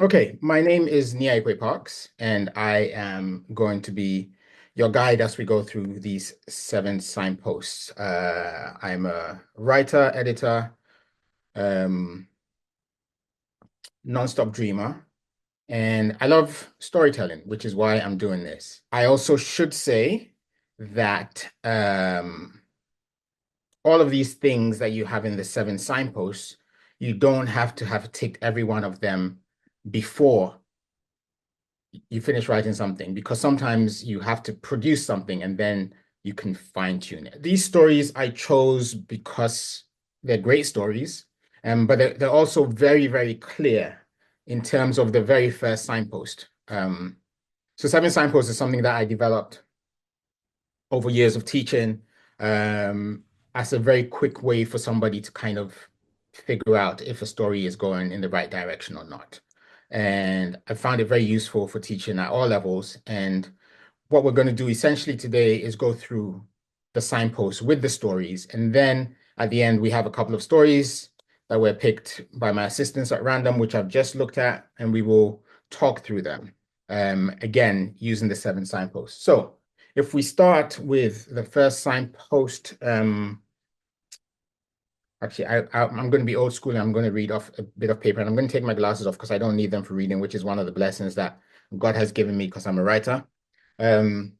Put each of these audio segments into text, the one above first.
Okay, my name is Nii Ayikwei Parkes, and I am going to be your guide as we go through these seven signposts. I'm a writer, editor, um, non-stop dreamer, and I love storytelling, which is why I'm doing this. I also should say that all of these things that you have in the seven signposts, you don't have to have ticked every one of them before you finish writing something, because sometimes you have to produce something and then you can fine tune it. These stories I chose because they're great stories, but they're also very, very clear in terms of the very first signpost. So Seven Signposts is something that I developed over years of teaching, as a very quick way for somebody to kind of figure out if a story is going in the right direction or not. And I found it very useful for teaching at all levels. And what we're going to do essentially today is go through the signposts with the stories. And then at the end, we have a couple of stories that were picked by my assistants at random, which I've just looked at, and we will talk through them, again, using the seven signposts. So if we start with the first signpost, actually, I'm going to be old school and I'm going to read off a bit of paper, and I'm going to take my glasses off because I don't need them for reading, which is one of the blessings that God has given me because I'm a writer. Um,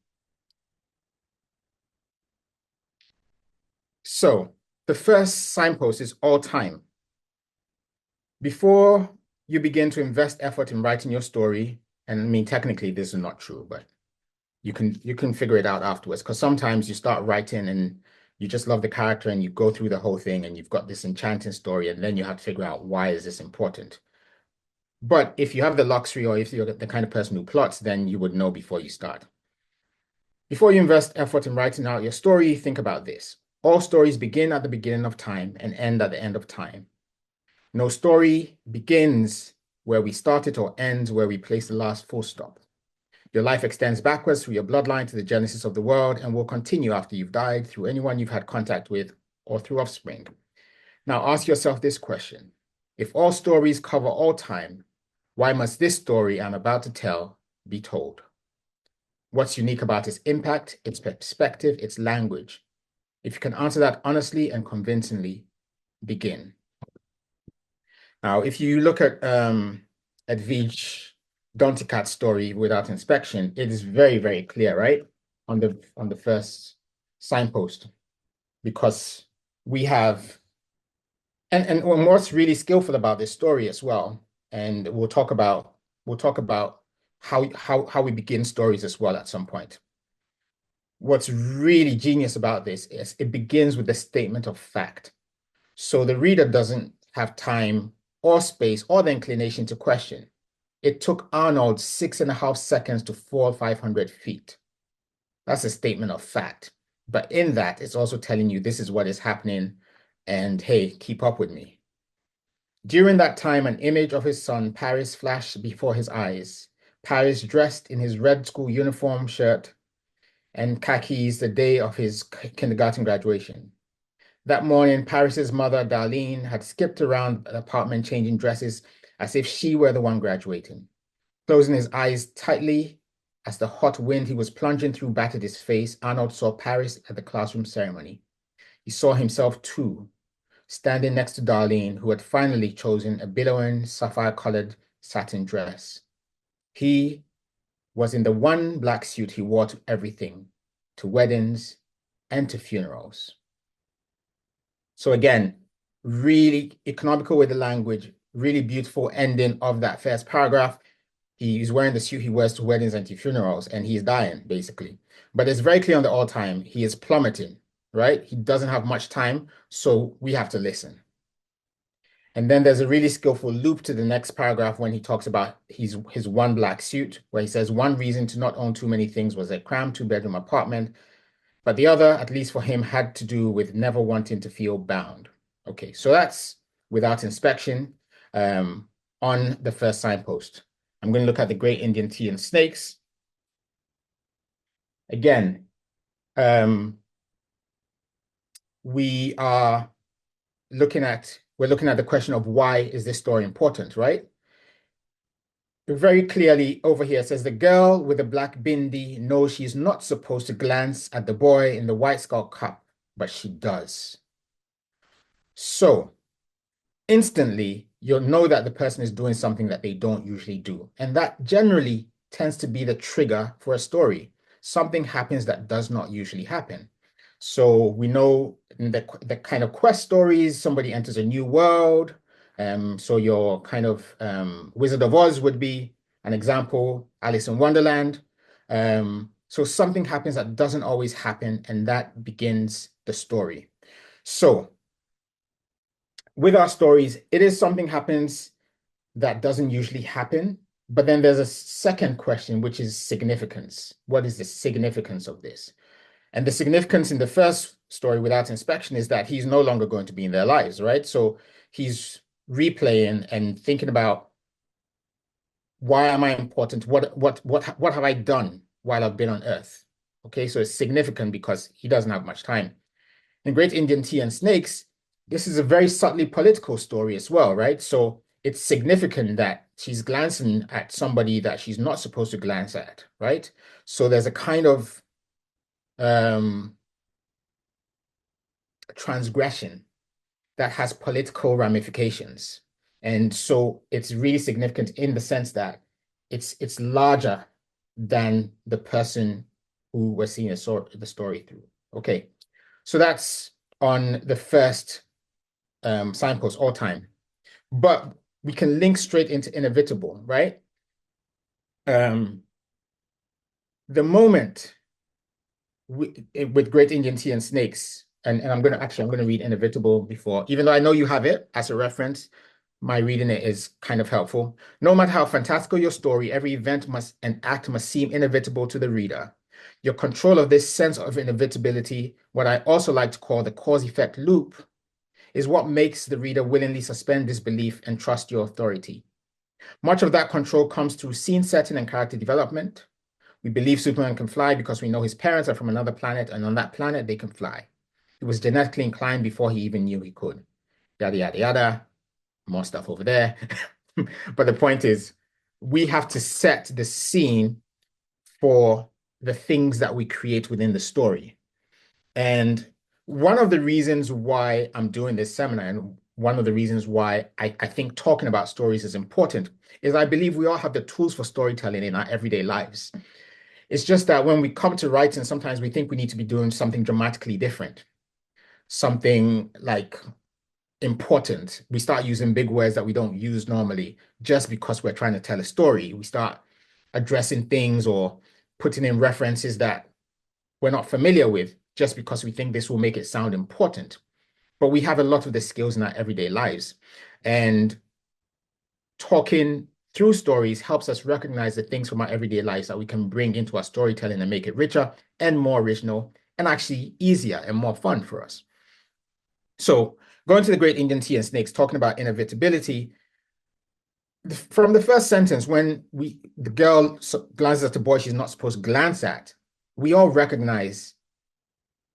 so the first signpost is all time. Before you begin to invest effort in writing your story, and I mean, technically this is not true, but you can figure it out afterwards, because sometimes you start writing and you just love the character and you go through the whole thing and you've got this enchanting story, and then you have to figure out, why is this important? But if you have the luxury, or if you're the kind of person who plots, then you would know before you start. Before you invest effort in writing out your story, think about this. All stories begin at the beginning of time and end at the end of time. No story begins where we started or ends where we place the last full stop. Your life extends backwards through your bloodline to the genesis of the world, and will continue after you've died, through anyone you've had contact with, or through offspring. Now ask yourself this question. If all stories cover all time, why must this story I'm about to tell be told? What's unique about its impact, its perspective, its language? If you can answer that honestly and convincingly, begin. Now, if you look at Vij Donticat's story, Without Inspection, it is very, very clear, right? On the first signpost, because we have, and what's really skillful about this story as well, and we'll talk about how we begin stories as well at some point. What's really genius about this is it begins with a statement of fact. So the reader doesn't have time or space or the inclination to question. It took Arnold 6.5 seconds to fall 500 feet. That's a statement of fact. But in that, it's also telling you this is what is happening, and hey, keep up with me. During that time, an image of his son, Paris, flashed before his eyes. Paris, dressed in his red school uniform shirt and khakis, the day of his kindergarten graduation. That morning, Paris's mother, Darlene, had skipped around the apartment changing dresses as if she were the one graduating. Closing his eyes tightly as the hot wind he was plunging through battered his face, Arnold saw Paris at the classroom ceremony. He saw himself too, standing next to Darlene, who had finally chosen a billowing, sapphire-colored satin dress. He was in the one black suit he wore to everything, to weddings and to funerals. So again, really economical with the language, really beautiful ending of that first paragraph. He's wearing the suit he wears to weddings and to funerals, and he's dying, basically. But it's very clear on the all time, he is plummeting, right? He doesn't have much time, so we have to listen. And then there's a really skillful loop to the next paragraph when he talks about his one black suit, where he says one reason to not own too many things was a cramped two-bedroom apartment, but the other, at least for him, had to do with never wanting to feel bound. Okay, so that's Without Inspection, on the first signpost. I'm going to look at the Great Indian Tea and Snakes. Again, we're looking at the question of, why is this story important, right? very clearly over here, it says the girl with the black bindi knows she's not supposed to glance at the boy in the white skull cap, but she does. So instantly, you'll know that the person is doing something that they don't usually do. And that generally tends to be the trigger for a story. Something happens that does not usually happen. So we know in the kind of quest stories, somebody enters a new world. So your kind of Wizard of Oz would be an example, Alice in Wonderland. So something happens that doesn't always happen, and that begins the story. So with our stories, it is something happens that doesn't usually happen. But then there's a second question, which is significance. What is the significance of this? And the significance in the first story, Without Inspection, is that he's no longer going to be in their lives, right? So he's replaying and thinking about, why am I important? What have I done while I've been on Earth? Okay, so it's significant because he doesn't have much time. In Great Indian Tea and Snakes, this is a very subtly political story as well, right? So it's significant that she's glancing at somebody that she's not supposed to glance at, right? So there's a kind of transgression that has political ramifications. And so it's really significant in the sense that it's larger than the person who we're seeing the story through. Okay, so that's on the first signpost, all time. But we can link straight into inevitable, right? The moment with Great Indian Tea and Snakes, and I'm going to read inevitable before, even though I know you have it as a reference, my reading it is kind of helpful. No matter how fantastical your story, every event and act must seem inevitable to the reader. Your control of this sense of inevitability, what I also like to call the cause-effect loop, is what makes the reader willingly suspend disbelief and trust your authority. Much of that control comes through scene setting and character development. We believe Superman can fly because we know his parents are from another planet, and on that planet they can fly. He was genetically inclined before he even knew he could. Yada, yada, yada. More stuff over there. But the point is, we have to set the scene for the things that we create within the story. And one of the reasons why I'm doing this seminar, and one of the reasons why I think talking about stories is important, is I believe we all have the tools for storytelling in our everyday lives. It's just that when we come to writing, sometimes we think we need to be doing something dramatically different, something like important. We start using big words that we don't use normally just because we're trying to tell a story. We start addressing things or putting in references that we're not familiar with just because we think this will make it sound important. But we have a lot of the skills in our everyday lives. And talking through stories helps us recognize the things from our everyday lives that we can bring into our storytelling and make it richer and more original and actually easier and more fun for us. So going to the Great Indian Tea and Snakes, talking about inevitability, from the first sentence, when the girl glances at the boy she's not supposed to glance at, we all recognize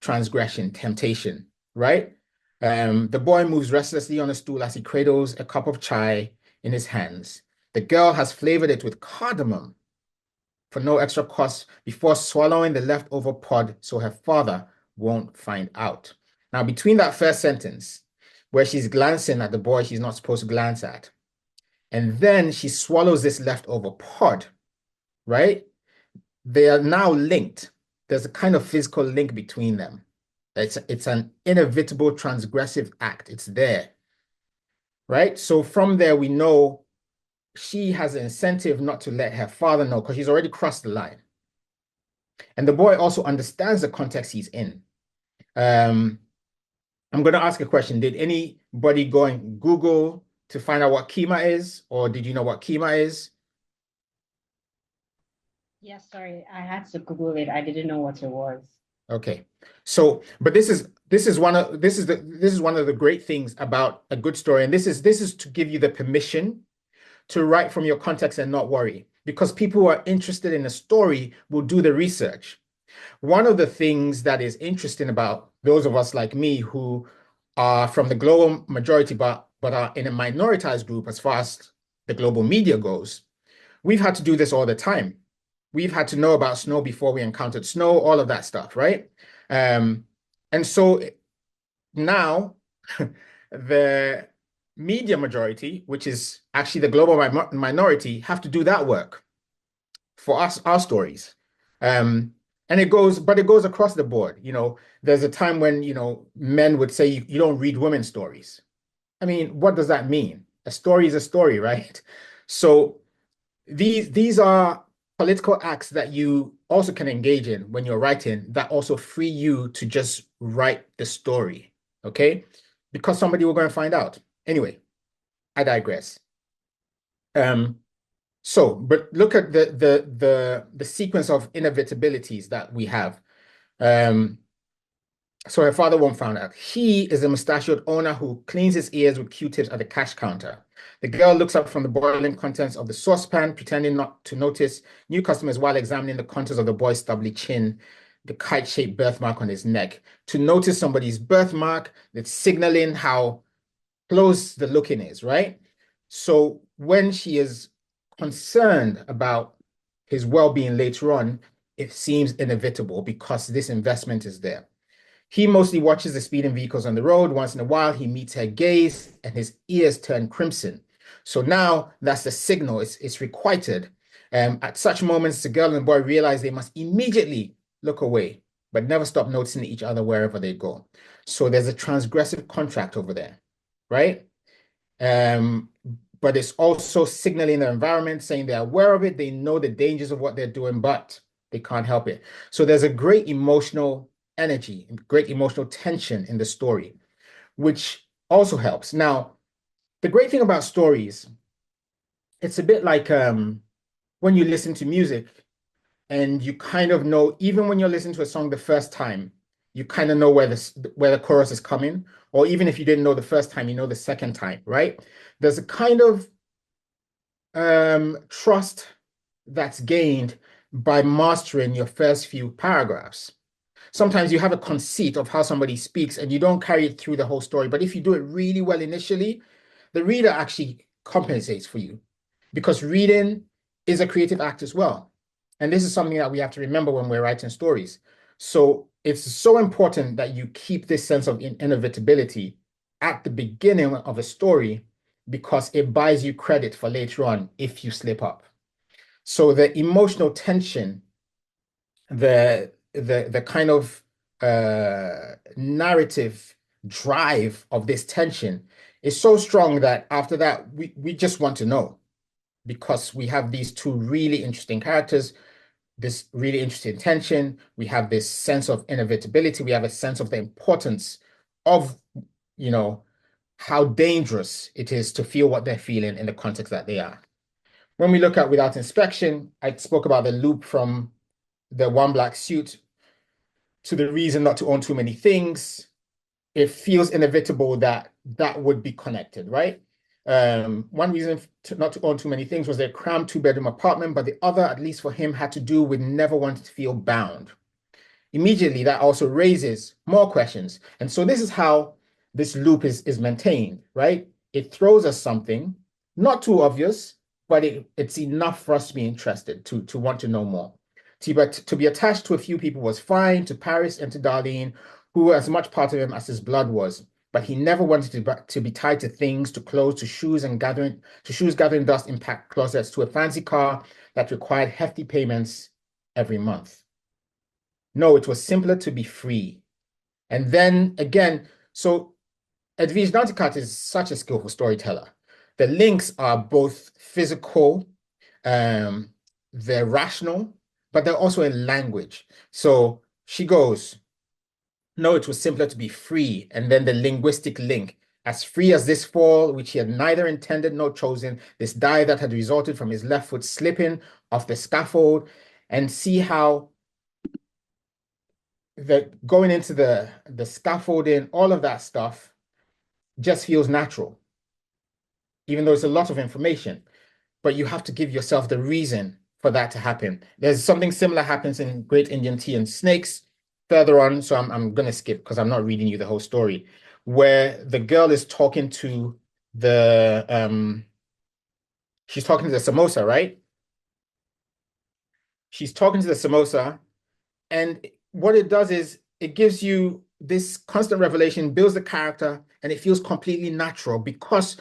transgression, temptation, right? The boy moves restlessly on a stool as he cradles a cup of chai in his hands. The girl has flavored it with cardamom for no extra cost before swallowing the leftover pod so her father won't find out. Now, between that first sentence, where she's glancing at the boy she's not supposed to glance at, and then she swallows this leftover pod, right? They are now linked. There's a kind of physical link between them. It's an inevitable transgressive act. It's there, right? So from there, we know she has an incentive not to let her father know because she's already crossed the line. And the boy also understands the context he's in. I'm going to ask a question. Did anybody go and Google to find out what kima is, or did you know what kima is? Yes, sorry, I had to Google it. I didn't know what it was. Okay. So, but this is one of the great things about a good story, and this is to give you the permission to write from your context and not worry, because people who are interested in a story will do the research. One of the things that is interesting about those of us like me who are from the global majority, but are in a minoritized group as far as the global media goes, we've had to do this all the time. We've had to know about snow before we encountered snow, all of that stuff, right? Um, and so now the media majority, which is actually the global minority, have to do that work for us, our stories. Um, and but it goes across the board. There's a time when, men would say you don't read women's stories. I mean, what does that mean? A story is a story, right? So these are political acts that you also can engage in when you're writing that also free you to just write the story, okay? Because somebody will go and find out. Anyway, I digress. Um, but look at the sequence of inevitabilities that we have. Um, so her father won't find out. He is a mustachioed owner who cleans his ears with Q-tips at the cash counter. The girl looks up from the boiling contents of the saucepan, pretending not to notice new customers while examining the contours of the boy's stubbly chin, the kite-shaped birthmark on his neck. To notice somebody's birthmark, that's signaling how close the looking is, right? So when she is concerned about his well-being later on, it seems inevitable because this investment is there. He mostly watches the speeding vehicles on the road. Once in a while, he meets her gaze and his ears turn crimson. So now that's the signal. It's requited. At such moments, the girl and the boy realize they must immediately look away, but never stop noticing each other wherever they go. So there's a transgressive contract over there, right? Um, but it's also signaling the environment, saying they're aware of it, they know the dangers of what they're doing, but they can't help it. So there's a great emotional energy, great emotional tension in the story, which also helps. Now, the great thing about stories, it's a bit like when you listen to music and you kind of know, even when you're listening to a song the first time, you kind of know where the chorus is coming, or even if you didn't know the first time, you know the second time, right? There's a kind of trust that's gained by mastering your first few paragraphs. Sometimes you have a conceit of how somebody speaks and you don't carry it through the whole story. But if you do it really well initially, the reader actually compensates for you because reading is a creative act as well. And this is something that we have to remember when we're writing stories. So it's so important that you keep this sense of inevitability at the beginning of a story because it buys you credit for later on if you slip up. So the emotional tension, the kind of narrative drive of this tension is so strong that after that we just want to know because we have these two really interesting characters, this really interesting tension, we have this sense of inevitability, we have a sense of the importance of, you know, how dangerous it is to feel what they're feeling in the context that they are. When we look at Without Inspection, I spoke about the loop from the one black suit to the reason not to own too many things. It feels inevitable that that would be connected, right? One reason not to own too many things was their cramped two-bedroom apartment, but the other, at least for him, had to do with never wanting to feel bound. Immediately, that also raises more questions. And so this is how this loop is maintained, right? It throws us something, not too obvious, but it's enough for us to be interested, to want to know more. To be attached to a few people was fine, to Paris and to Darlene, who were as much part of him as his blood was. But he never wanted to be tied to things, to clothes, to shoes gathering dust in packed closets, to a fancy car that required hefty payments every month. No, it was simpler to be free. And then again, so Edwige Danticat is such a skillful storyteller. The links are both physical, um, they're rational, but they're also in language. So she goes, no, it was simpler to be free. And then the linguistic link, as free as this fall, which he had neither intended nor chosen, this die that had resulted from his left foot slipping off the scaffold, and see how going into the scaffolding, all of that stuff just feels natural, even though it's a lot of information. But you have to give yourself the reason for that to happen. There's something similar happens in Great Indian Tea and Snakes further on, so I'm gonna skip because I'm not reading you the whole story, where the girl is talking to the she's talking to the samosa, right? She's talking to the samosa, and what it does is it gives you this constant revelation, builds the character, and it feels completely natural because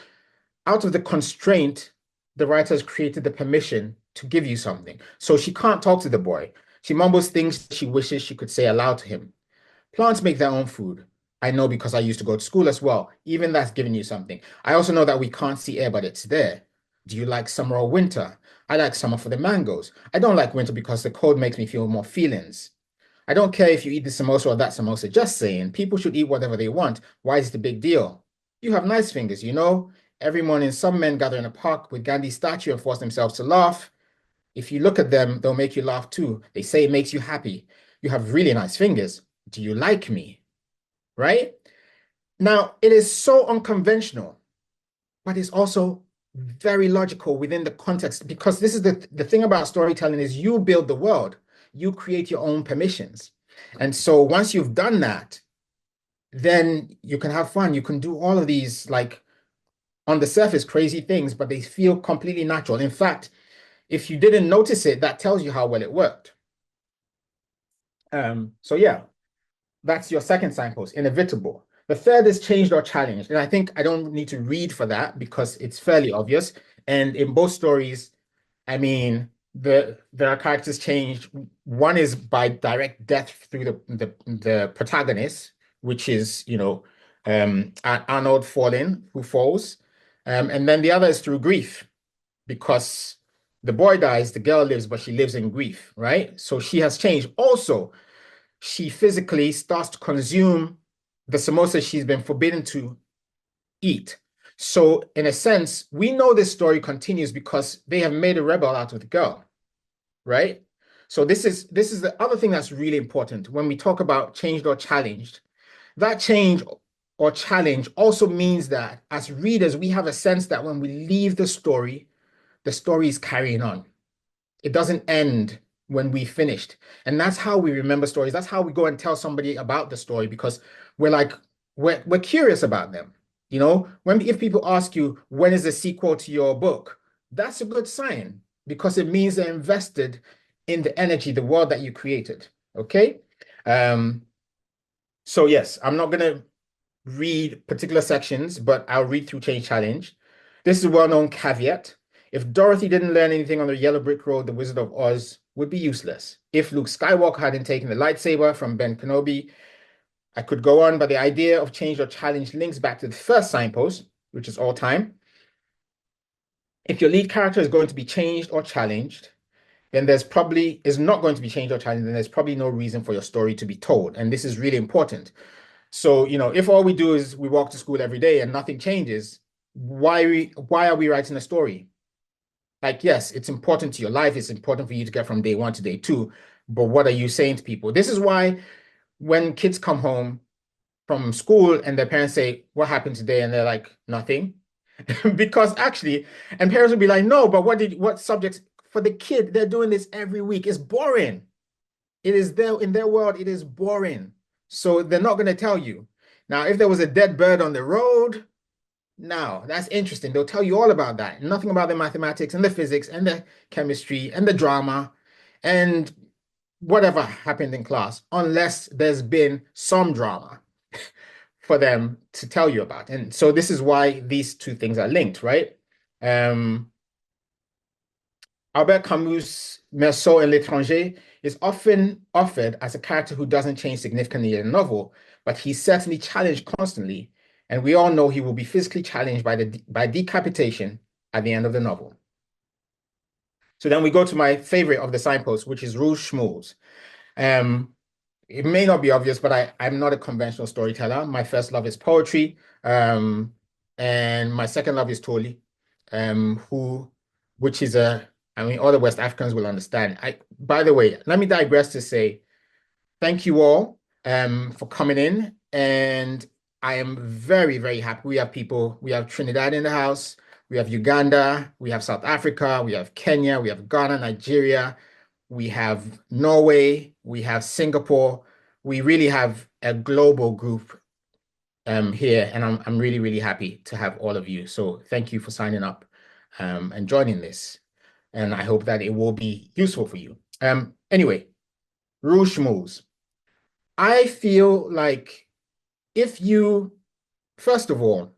out of the constraint, the writer has created the permission to give you something. So she can't talk to the boy. She mumbles things she wishes she could say aloud to him. Plants make their own food. I know because I used to go to school as well. Even that's giving you something. I also know that we can't see air, but it's there. Do you like summer or winter? I like summer for the mangoes. I don't like winter because the cold makes me feel more feelings. I don't care if you eat this samosa or that samosa, just saying. People should eat whatever they want. Why is it a big deal? You have nice fingers, you know? Every morning, some men gather in a park with Gandhi's statue and force themselves to laugh. If you look at them, they'll make you laugh too. They say it makes you happy. You have really nice fingers. Do you like me? Right? Now, it is so unconventional, but it's also very logical within the context because this is the thing about storytelling is you build the world, you create your own permissions. And so once you've done that, then you can have fun. You can do all of these like on the surface crazy things, but they feel completely natural. In fact, if you didn't notice it, that tells you how well it worked. So yeah, that's your second signpost, inevitable. The third is changed or challenged. And I think I don't need to read for that because it's fairly obvious. And in both stories, I mean, there are characters changed. One is by direct death through the protagonist, which is, Arnold falling, who falls. And then the other is through grief because the boy dies, the girl lives, but she lives in grief, right? So she has changed. Also, she physically starts to consume the samosa she's been forbidden to eat. So, in a sense, we know this story continues because they have made a rebel out of the girl, right? So this is the other thing that's really important when we talk about changed or challenged. That change or challenge also means that as readers, we have a sense that when we leave the story is carrying on. It doesn't end when we finished. And that's how we remember stories. That's how we go and tell somebody about the story because we're like, we're curious about them. You know, when if people ask you, when is the sequel to your book? That's a good sign because it means they're invested in the energy, the world that you created. Okay. Um, so yes, I'm not gonna read particular sections, but I'll read through Change Challenge. This is a well-known caveat. If Dorothy didn't learn anything on the yellow brick road, the Wizard of Oz would be useless. If Luke Skywalker hadn't taken the lightsaber from Ben Kenobi, I could go on, but the idea of change or challenge links back to the first signpost, which is all time. If your lead character is going to be changed or challenged, then there's probably is not going to be changed or challenged, then there's probably no reason for your story to be told. And this is really important. So, if all we do is we walk to school every day and nothing changes, why are we writing a story? Like, yes, it's important to your life. It's important for you to get from day one to day two. But what are you saying to people? This is why when kids come home from school and their parents say, "What happened today?" And they're like, "Nothing." Because actually, and parents will be like, "No, but what subjects for the kid? They're doing this every week. It's boring. It is there in their world, it is boring. So they're not going to tell you. Now, if there was a dead bird on the road, now that's interesting. They'll tell you all about that. Nothing about the mathematics and the physics and the chemistry and the drama and whatever happened in class, unless there's been some drama for them to tell you about. And so this is why these two things are linked, right? Um, Albert Camus' Meursault et l'étranger is often offered as a character who doesn't change significantly in a novel, but he's certainly challenged constantly, and we all know he will be physically challenged by decapitation at the end of the novel. So then we go to my favorite of the signposts, which is Rouge Schmoes. Um, it may not be obvious, but I'm not a conventional storyteller. My first love is poetry, and my second love is Toli, who, which is I mean, all the West Africans will understand. By the way, let me digress to say thank you all for coming in, and I am very, very happy. We have Trinidad in the house, we have Uganda, we have South Africa, we have Kenya, we have Ghana, Nigeria, we have Norway, we have Singapore. We really have a global group here, and I'm really, really happy to have all of you. So thank you for signing up and joining this. And I hope that it will be useful for you. Anyway, rule schmooze. I feel like if you, first of all,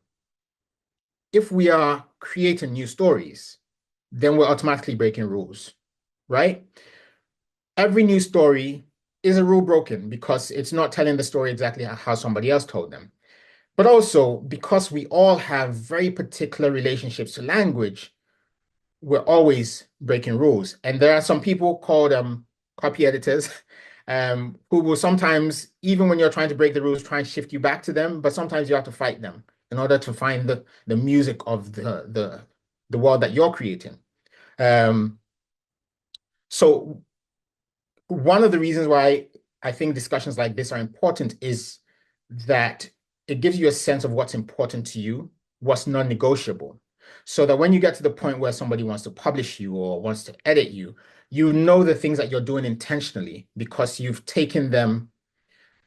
if we are creating new stories, then we're automatically breaking rules, right? Every new story is a rule broken because it's not telling the story exactly how somebody else told them. But also because we all have very particular relationships to language, we're always breaking rules. And there are some people called copy editors who will sometimes, even when you're trying to break the rules, try and shift you back to them, but sometimes you have to fight them in order to find the music of the world that you're creating. Um, so one of the reasons why I think discussions like this are important is that it gives you a sense of what's important to you, what's non-negotiable. So that when you get to the point where somebody wants to publish you or wants to edit you, you know the things that you're doing intentionally because you've taken them,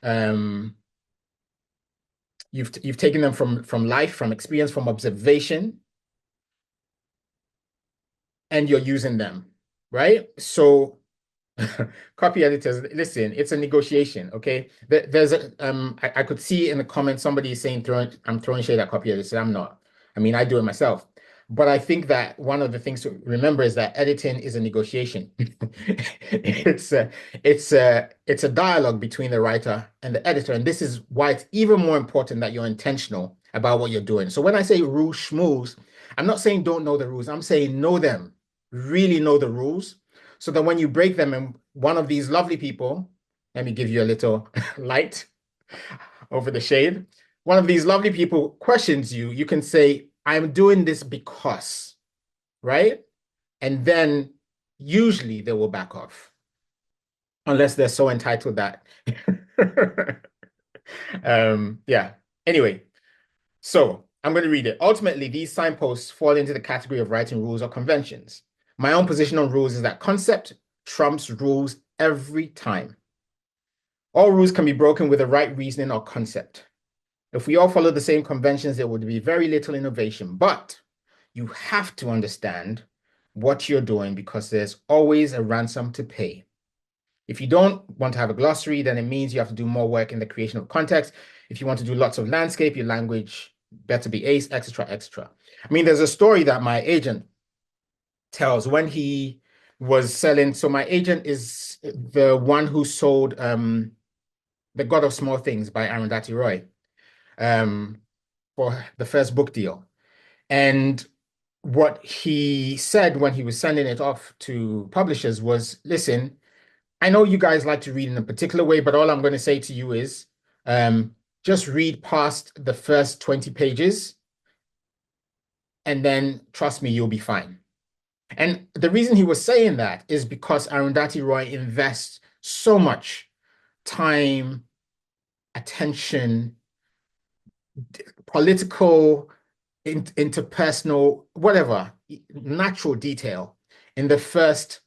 um, you've taken them from life, from experience, from observation, and you're using them, right? So copy editors, listen, it's a negotiation, okay? There's I could see in the comments somebody is saying I'm throwing shade at copy editors. I'm not. I mean, I do it myself. But I think that one of the things to remember is that editing is a negotiation. It's a dialogue between the writer and the editor. And this is why it's even more important that you're intentional about what you're doing. So when I say rule schmooze, I'm not saying don't know the rules. I'm saying know them, really know the rules so that when you break them and one of these lovely people, let me give you a little light over the shade. One of these lovely people questions you, you can say, I'm doing this because, right? And then usually they will back off, unless they're so entitled that. Yeah. Anyway, so I'm going to read it. Ultimately, these signposts fall into the category of writing rules or conventions. My own position on rules is that concept trumps rules every time. All rules can be broken with the right reasoning or concept. If we all follow the same conventions, there would be very little innovation. But you have to understand what you're doing because there's always a ransom to pay. If you don't want to have a glossary, then it means you have to do more work in the creation of context. If you want to do lots of landscape, your language better be ace, etc., etc. I mean, there's a story that my agent tells when he was selling. So my agent is the one who sold The God of Small Things by Arundhati Roy um, for the first book deal. And what he said when he was sending it off to publishers was, listen, I know you guys like to read in a particular way, but all I'm going to say to you is just read past the first 20 pages and then trust me, you'll be fine. And the reason he was saying that is because Arundhati Roy invests so much time, attention, political, interpersonal, whatever, natural detail in the first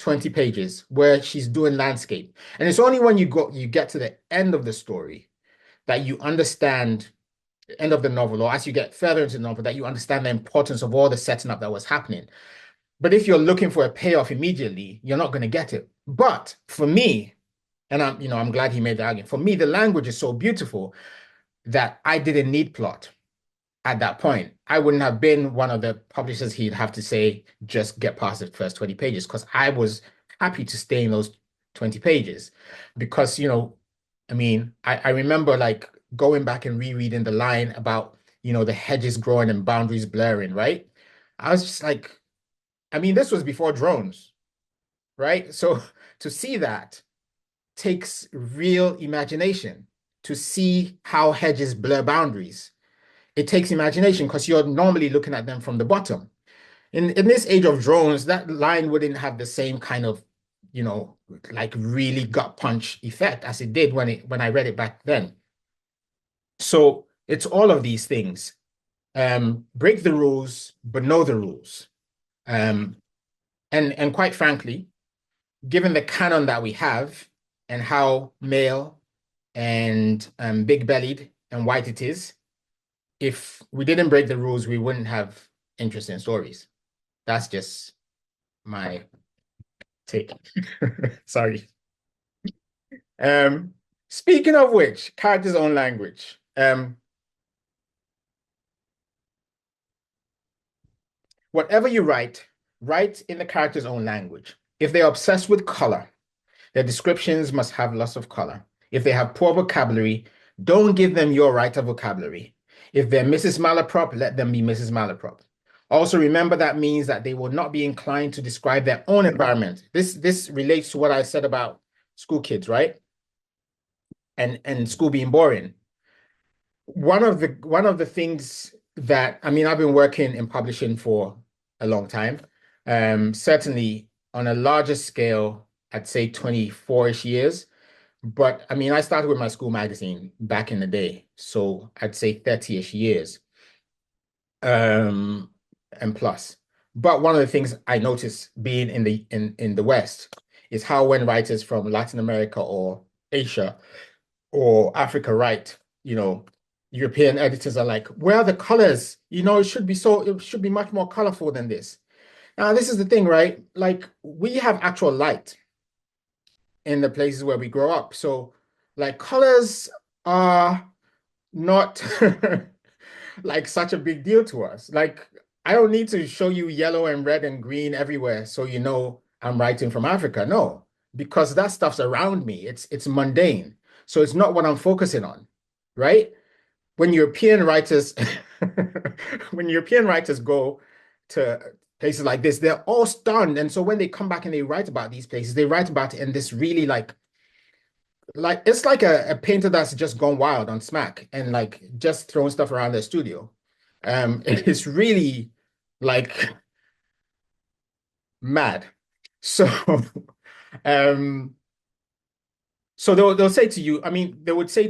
20 pages where she's doing landscape. And it's only when you get to the end of the story that you understand the end of the novel, or as you get further into the novel, that you understand the importance of all the setting up that was happening. But if you're looking for a payoff immediately, you're not going to get it. But for me, and I'm glad he made the argument. For me, the language is so beautiful that I didn't need plot at that point. I wouldn't have been one of the publishers he'd have to say, just get past the first 20 pages, because I was happy to stay in those 20 pages. Because, I mean, I remember like going back and rereading the line about, the hedges growing and boundaries blurring, right? I was just like, I mean, this was before drones, right? So to see that takes real imagination to see how hedges blur boundaries. It takes imagination because you're normally looking at them from the bottom. In this age of drones, that line wouldn't have the same kind of, like really gut punch effect as it did when I read it back then. So it's all of these things. Break the rules, but know the rules. Um, and quite frankly, given the canon that we have and how male and big-bellied and white it is, if we didn't break the rules, we wouldn't have interesting stories. That's just my Take. Sorry. Um, Speaking of which, character's own language. Whatever you write, write in the character's own language. If they're obsessed with color, their descriptions must have lots of color. If they have poor vocabulary, don't give them your writer vocabulary. If they're Mrs. Malaprop, let them be Mrs. Malaprop. Also, remember that means that they will not be inclined to describe their own environment. This relates to what I said about school kids, right? And school being boring. One of the things that I mean, I've been working in publishing for a long time. Certainly on a larger scale, I'd say 24-ish years. But I mean, I started with my school magazine back in the day, so I'd say 30-ish years, um, and plus. But one of the things I noticed being in the West is how when writers from Latin America or Asia or Africa write, European editors are like, where are the colors? It should be much more colorful than this. Now, this is the thing, right? Like we have actual light in the places where we grow up. So like colors are not like such a big deal to us. Like I don't need to show you yellow and red and green everywhere so you know I'm writing from Africa. No, because that stuff's around me. It's mundane. So it's not what I'm focusing on, right? When European writers when European writers go to places like this, they're all stunned. And so when they come back and they write about these places, they write about it in this really like it's like a painter that's just gone wild on smack and like just throwing stuff around their studio. It's really like mad. So um so they'll say to you, I mean, they would say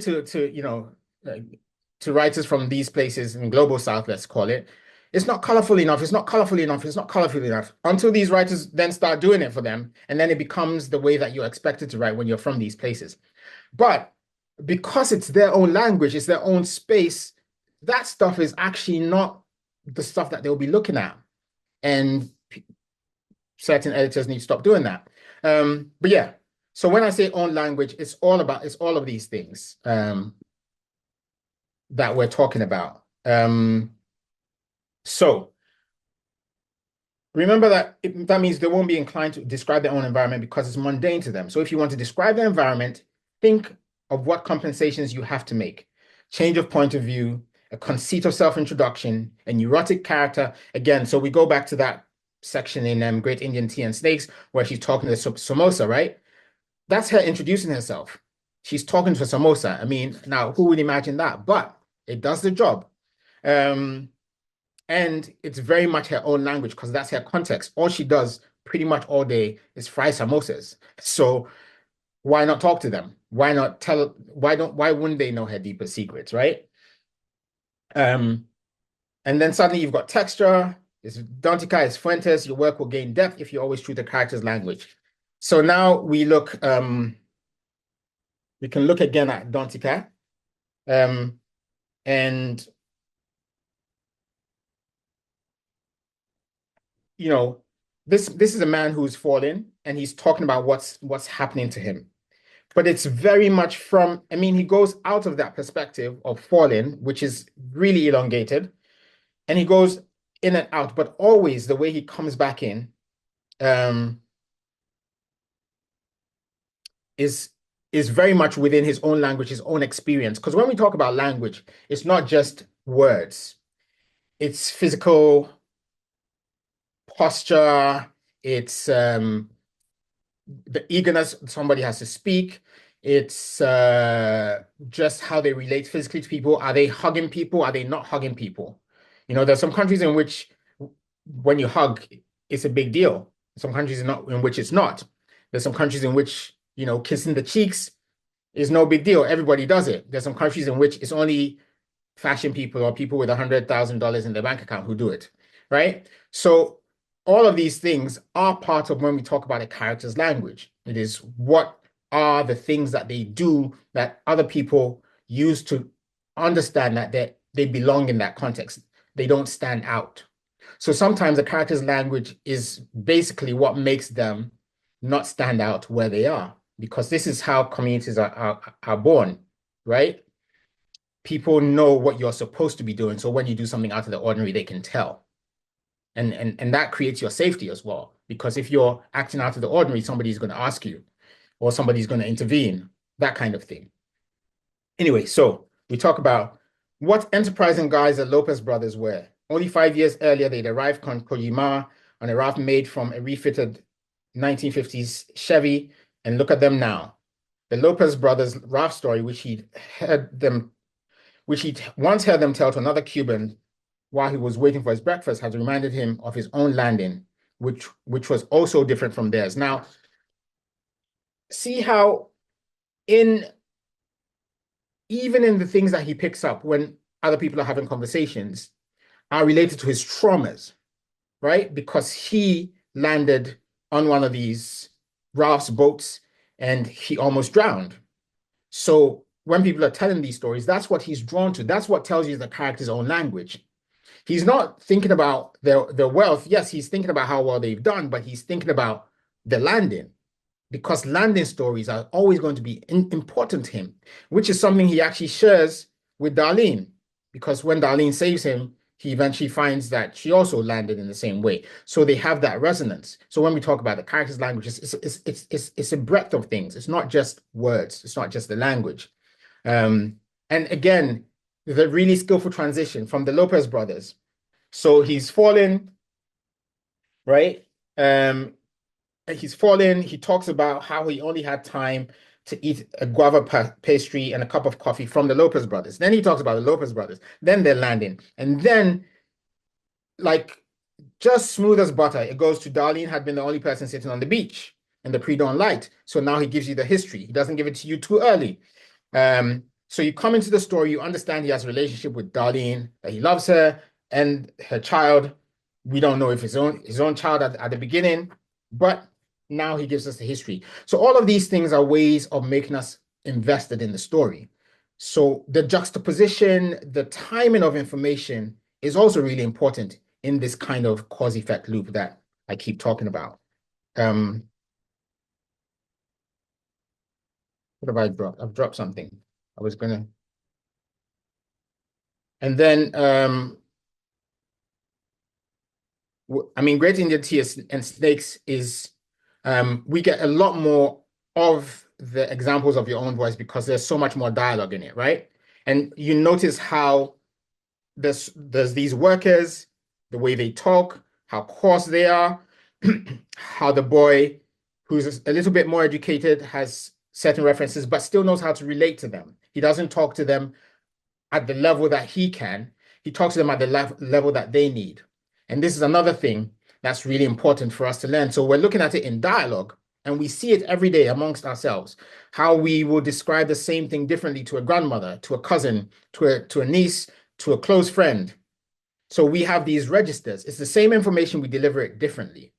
like, to writers from these places in global south, let's call it, it's not colorful enough, it's not colorful enough, it's not colorful enough, until these writers then start doing it for them, and then it becomes the way that you're expected to write when you're from these places. But because it's their own language, it's their own space, that stuff is actually not the stuff that they'll be looking at. And certain editors need to stop doing that. But yeah, so when I say own language, it's all of these things that we're talking about. So remember that means they won't be inclined to describe their own environment because it's mundane to them. So if you want to describe their environment, think of what compensations you have to make. Change of point of view, a conceit of self-introduction, a neurotic character. Again, so we go back to that section in Great Indian Tea and Snakes where she's talking to Samosa, right? That's her introducing herself. She's talking to Samosa. I mean, now who would imagine that? But it does the job. And it's very much her own language because that's her context. All she does pretty much all day is fry samosas. So why not talk to them? Why wouldn't they know her deeper secrets, right? And then suddenly you've got texture. It's Dantica, it's Fuentes. Your work will gain depth if you always treat the character's language. So now we can look again at Dantica. And this is a man who's fallen and he's talking about what's happening to him. But it's very much I mean, he goes out of that perspective of falling, which is really elongated, and he goes in and out, but always the way he comes back in is very much within his own language, his own experience. Because when we talk about language, it's not just words, it's physical posture, it's the eagerness somebody has to speak. It's just how they relate physically to people. Are they hugging people? Are they not hugging people? There's some countries in which when you hug, it's a big deal. Some countries in which it's not. There's some countries in which, kissing the cheeks is no big deal. Everybody does it. There's some countries in which it's only fashion people or people with $100,000 in their bank account who do it, right? So all of these things are part of when we talk about a character's language. It is what are the things that they do that other people use to understand that they belong in that context. They don't stand out. So sometimes a character's language is basically what makes them not stand out where they are, because this is how communities are born, right? People know what you're supposed to be doing. So when you do something out of the ordinary, they can tell. And that creates your safety as well. Because if you're acting out of the ordinary, somebody's going to ask you, or somebody's going to intervene, that kind of thing. Anyway, so we talk about what enterprising guys the Lopez brothers were. Only 5 years earlier, they'd arrived on Kojima on a raft made from a refitted 1950s Chevy, and look at them now. The Lopez brothers' raft story, which he'd once heard them tell to another Cuban while he was waiting for his breakfast, has reminded him of his own landing, which was also different from theirs. Now, see how even in the things that he picks up when other people are having conversations are related to his traumas, right? Because he landed on one of these rafts, boats, and he almost drowned. So when people are telling these stories, that's what he's drawn to. That's what tells you the character's own language. He's not thinking about their wealth. Yes, he's thinking about how well they've done, but he's thinking about the landing, because landing stories are always going to be important to him, which is something he actually shares with Darlene, because when Darlene saves him, he eventually finds that she also landed in the same way. So they have that resonance. So when we talk about the character's language, it's a breadth of things. It's not just words. It's not just the language. And again, the really skillful transition from the Lopez brothers. So he's fallen, right? He's fallen. He talks about how he only had time to eat a guava pastry and a cup of coffee from the Lopez brothers. Then he talks about the Lopez brothers. Then they're landing. And then, like, just smooth as butter, it goes to Darlene had been the only person sitting on the beach in the pre-dawn light. So now he gives you the history. He doesn't give it to you too early. So you come into the story, you understand he has a relationship with Darlene, that he loves her and her child. We don't know if his own child at the beginning, but now he gives us the history. So all of these things are ways of making us invested in the story. So the juxtaposition, the timing of information is also really important in this kind of cause-effect loop that I keep talking about. What have I dropped? I've dropped something. I was gonna, and then I mean, Great Indian Tea and Snakes is we get a lot more of the examples of your own voice because there's so much more dialogue in it, right? And you notice how there's these workers, the way they talk, how coarse they are, how the boy who's a little bit more educated has certain references, but still knows how to relate to them. He doesn't talk to them at the level that he can. He talks to them at the level that they need. And this is another thing that's really important for us to learn. So we're looking at it in dialogue, and we see it every day amongst ourselves, how we will describe the same thing differently to a grandmother, to a cousin, to a niece, to a close friend. So we have these registers. It's the same information, we deliver it differently.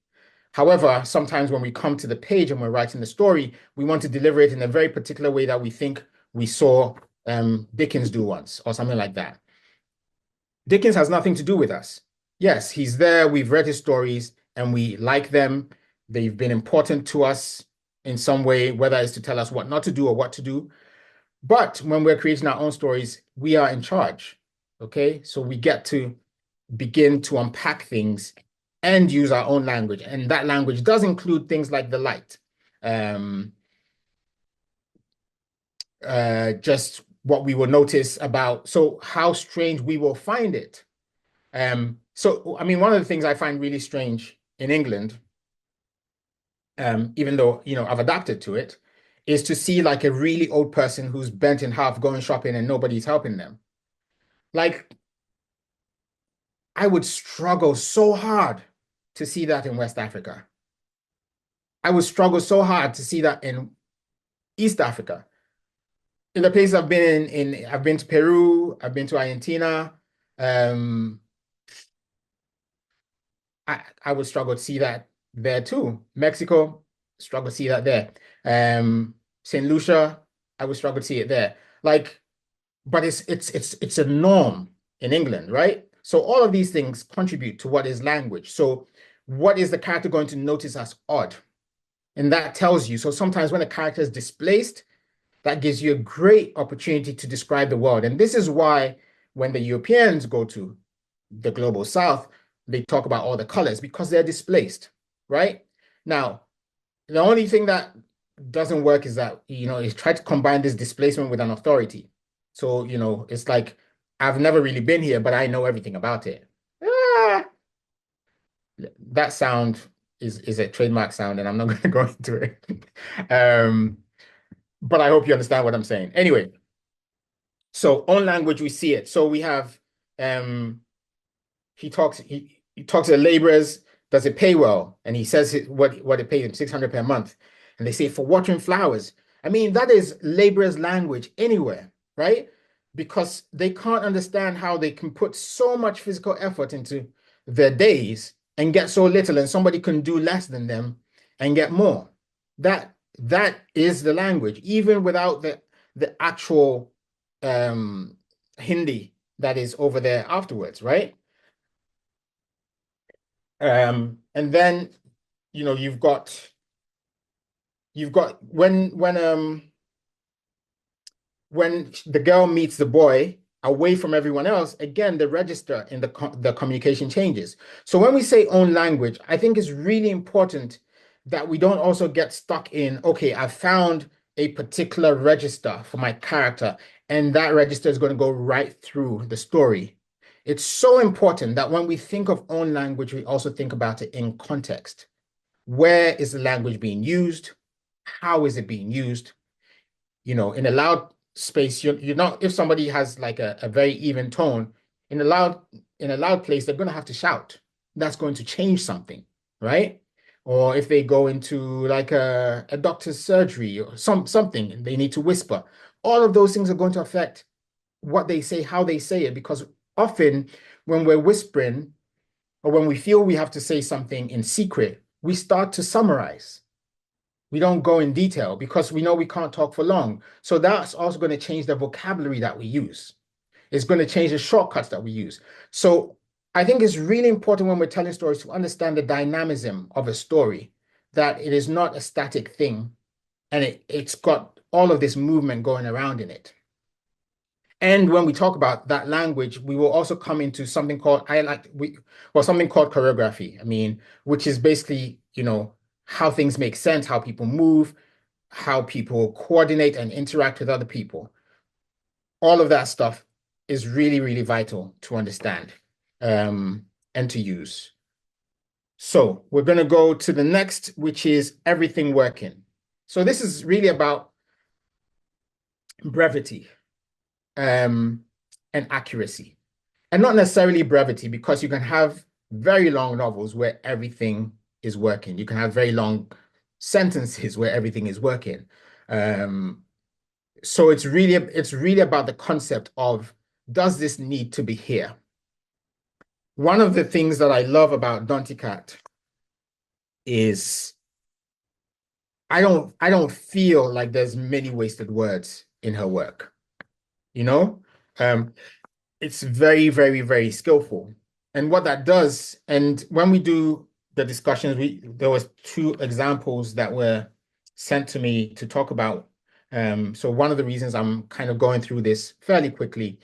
However, sometimes when we come to the page and we're writing the story, we want to deliver it in a very particular way that we think we saw Dickens do once, or something like that. Dickens has nothing to do with us. Yes, he's there. We've read his stories and we like them. They've been important to us in some way, whether it's to tell us what not to do or what to do. But when we're creating our own stories, we are in charge. Okay, so we get to begin to unpack things and use our own language. And that language does include things like the light. Just what we will notice about, so how strange we will find it. So, I mean, one of the things I find really strange in England, even though, I've adapted to it, is to see like a really old person who's bent in half going shopping and nobody's helping them. Like, I would struggle so hard to see that in West Africa. I would struggle so hard to see that in East Africa. In the places I've been I've been to Peru, I've been to Argentina. I would struggle to see that there too. Mexico, struggle to see that there. St. Lucia, I would struggle to see it there. Like, but it's a norm in England, right? So all of these things contribute to what is language. So what is the character going to notice as odd? And that tells you. So sometimes when a character is displaced, that gives you a great opportunity to describe the world. And this is why when the Europeans go to the global south, they talk about all the colors because they're displaced, right? Now, the only thing that doesn't work is that, is try to combine this displacement with an authority. So, it's like, I've never really been here, but I know everything about it. Ah, that sound is a trademark sound, and I'm not going to go into it. Um, but I hope you understand what I'm saying. Anyway, so own language, we see it. So we have um he talks to the laborers, does it pay well? And he says what it pays him, 600 per month. And they say for watering flowers. I mean, that is laborers' language anywhere, right? Because they can't understand how they can put so much physical effort into their days and get so little, and somebody can do less than them and get more. That is the language, even without the actual um Hindi that is over there afterwards, right? And then you've got when the girl meets the boy away from everyone else, again, the register in the communication changes. So when we say own language, I think it's really important that we don't also get stuck in, okay, I found a particular register for my character, and that register is going to go right through the story. It's so important that when we think of own language, we also think about it in context. Where is the language being used? How is it being used? In a loud space, you're not, if somebody has like a very even tone, in a loud place, they're going to have to shout. That's going to change something, right? Or if they go into like a doctor's surgery or something, they need to whisper. All of those things are going to affect what they say, how they say it, because often when we're whispering or when we feel we have to say something in secret, we start to summarize. We don't go in detail because we know we can't talk for long. So that's also going to change the vocabulary that we use. It's going to change the shortcuts that we use. So I think it's really important when we're telling stories to understand the dynamism of a story, that it is not a static thing and it's got all of this movement going around in it. And when we talk about that language, we will also come into something called something called choreography. I mean, which is basically, how things make sense, how people move, how people coordinate and interact with other people. All of that stuff is really, really vital to understand and to use. So we're going to go to the next, which is everything working. So this is really about brevity and accuracy. And not necessarily brevity, because you can have very long novels where everything is working. You can have very long sentences where everything is working. Um, so it's really about the concept of, does this need to be here? One of the things that I love about Cat is I don't feel like there's many wasted words in her work. You know, um, it's very, very, very skillful. And what that does, and when we do the discussions, there was two examples that were sent to me to talk about. So one of the reasons I'm kind of going through this fairly quickly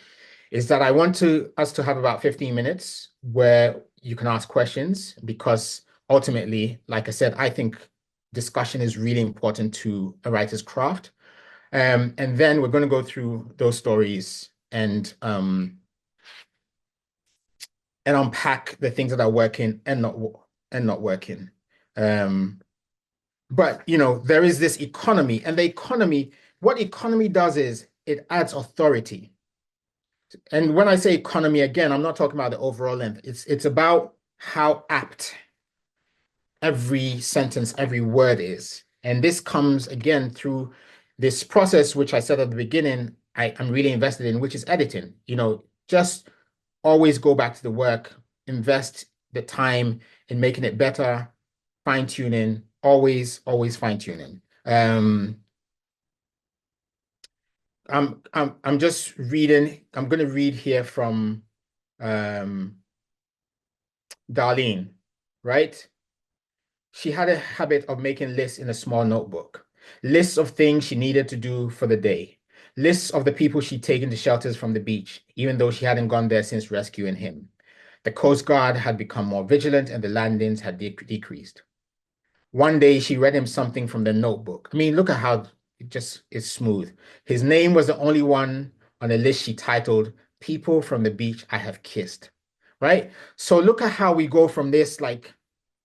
is that I want us to have about 15 minutes where you can ask questions, because ultimately, like I said, I think discussion is really important to a writer's craft. And then we're going to go through those stories and unpack the things that are working and not working. Um, but there is this economy, and what economy does is it adds authority. And when I say economy, again, I'm not talking about the overall length. It's about how apt every sentence, every word is. And this comes again through this process, which I said at the beginning, I'm really invested in, which is editing. Just always go back to the work, invest the time in making it better, fine tuning, always fine tuning. I'm just reading. I'm going to read here from um, Darlene, right? she had a habit of making lists in a small notebook, lists of things she needed to do for the day, lists of the people she'd taken to shelters from the beach, even though she hadn't gone there since rescuing him. The Coast Guard had become more vigilant and the landings had decreased. One day she read him something from the notebook. I mean, look at how it just is smooth. His name was the only one on a list she titled People from the Beach I Have Kissed. Right? So look at how we go from this like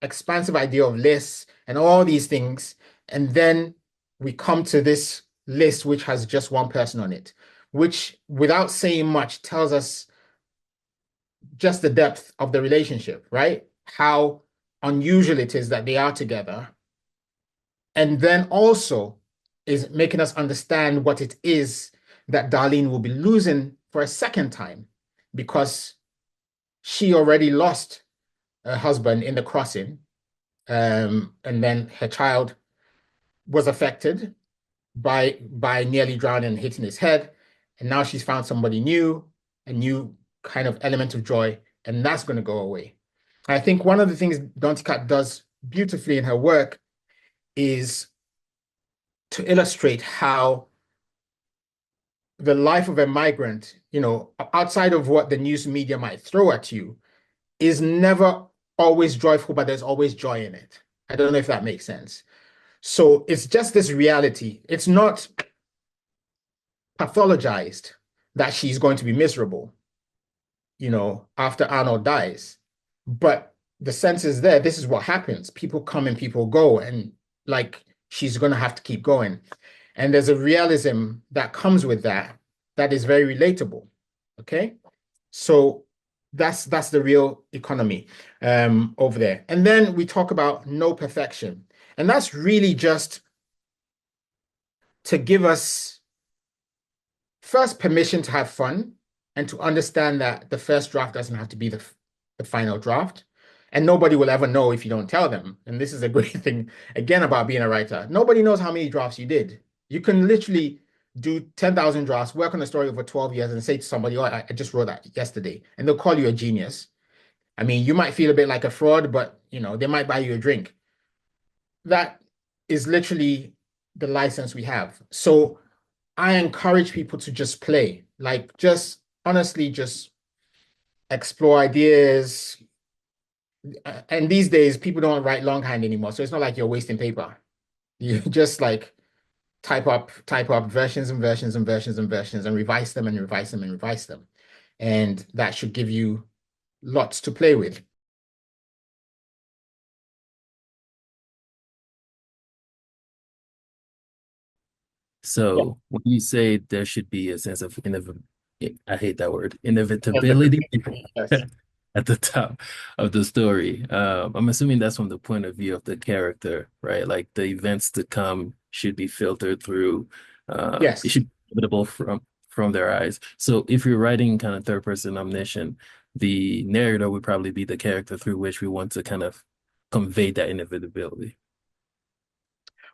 expansive idea of lists and all these things, and then we come to this list which has just one person on it, which without saying much tells us just the depth of the relationship, right? How unusual it is that they are together. And then also is making us understand what it is that Darlene will be losing for a second time because she already lost her husband in the crossing. And then her child was affected by nearly drowning and hitting his head. And now she's found somebody new, a new kind of element of joy, and that's going to go away. I think one of the things Dante Cat does beautifully in her work is to illustrate how the life of a migrant, outside of what the news media might throw at you, is never always joyful, but there's always joy in it. I don't know if that makes sense. So it's just this reality. It's not pathologized that she's going to be miserable, after Arnold dies. But the sense is there. This is what happens. People come and people go, and like she's going to have to keep going. And there's a realism that comes with that that is very relatable. Okay. So that's the real economy over there. And then we talk about no perfection. And that's really just to give us first permission to have fun and to understand that the first draft doesn't have to be the final draft. And nobody will ever know if you don't tell them. And this is a great thing, again, about being a writer. Nobody knows how many drafts you did. You can literally do 10,000 drafts, work on a story over 12 years and say to somebody, oh, I just wrote that yesterday. And they'll call you a genius. I mean, you might feel a bit like a fraud, but, they might buy you a drink. That is literally the license we have. So I encourage people to just play, like just honestly, just explore ideas. And these days, people don't write longhand anymore. So it's not like you're wasting paper. You just like type up versions and versions and versions and versions and revise them and revise them and revise them. And that should give you lots to play with. Yeah. So when you say there should be a sense of I hate that word, inevitability Yes. at the top of the story, I'm assuming that's from the point of view of the character, right? Like the events to come should be filtered through, it Yes. should be inevitable from their eyes. So if you're writing kind of third person omniscient, the narrator would probably be the character through which we want to kind of convey that inevitability.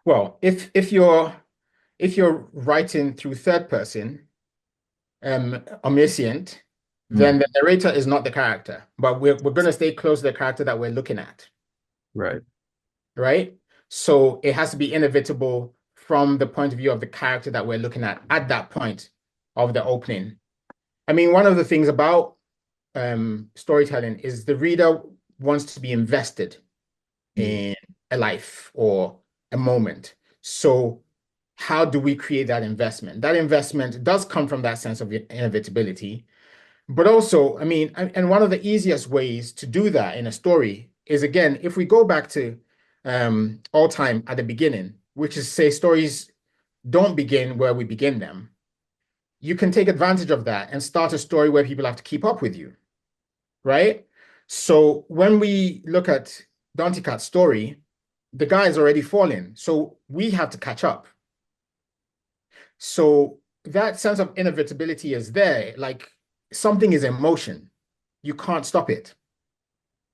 Well, if you're writing through third person, omniscient, then Mm, the narrator is not the character, but we're going to stay close to the character that we're looking at, right. right? So it has to be inevitable from the point of view of the character that we're looking at that point of the opening. I mean, one of the things about storytelling is the reader wants to be invested Yeah. in a life or a moment. So how do we create that investment? That investment does come from that sense of inevitability. But also, I mean, and one of the easiest ways to do that in a story is, again, if we go back to all time at the beginning, which is say stories don't begin where we begin them, you can take advantage of that and start a story where people have to keep up with you, right? So when we look at Dante Cat's story, the guy is already falling, so we have to catch up. So that sense of inevitability is there, like something is in motion. You can't stop it,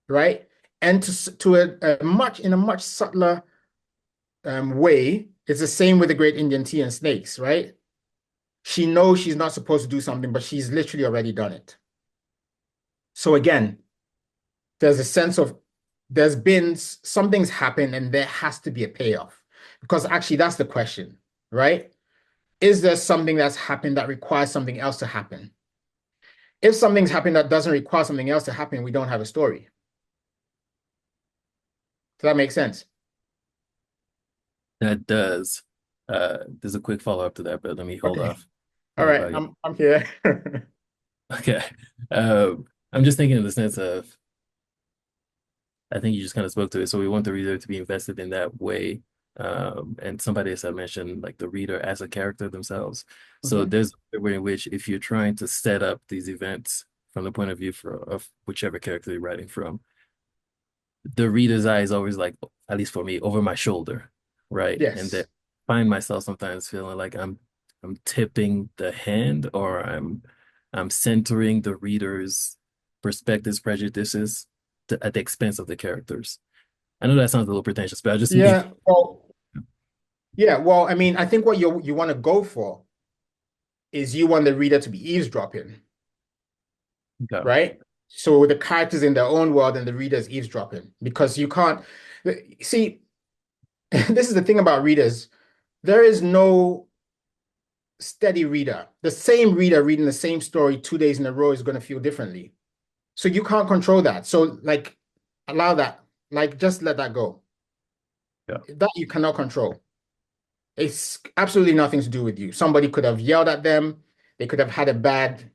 right? And in a much subtler way, it's the same with the great Indian tea and snakes, right? She knows she's not supposed to do something, but she's literally already done it. So again, there's a sense of there's been something's happened and there has to be a payoff. Because actually, that's the question, right? Is there something that's happened that requires something else to happen? If something's happened that doesn't require something else to happen, we don't have a story. Does that make sense? That does. There's a quick follow-up to that, but let me hold Okay. off. All What right. about you? I'm here. Okay. I'm just thinking in the sense of, I think you just kind of spoke to it. So we want the reader to be invested in that way. And somebody else had mentioned like the reader as a character themselves. So Mhm. there's a way in which if you're trying to set up these events from the point of view of whichever character you're writing from, the reader's eye is always like, at least for me, over my shoulder, right? And that Yes. find myself sometimes feeling like I'm tipping the hand or I'm centering the reader's perspectives, prejudices at the expense of the characters. I know that sounds a little pretentious, but I just mean Yeah. Well, yeah. Well, I mean, I think what you want to go for is you want the reader to be eavesdropping, okay. right? So the characters in their own world and the reader's eavesdropping because you can't see. This is the thing about readers. There is no steady reader. The same reader reading the same story 2 days in a row is going to feel differently. So you can't control that. So like allow that. Like just let that go. Yeah. That you cannot control. It's absolutely nothing to do with you. Somebody could have yelled at them. They could have had a bad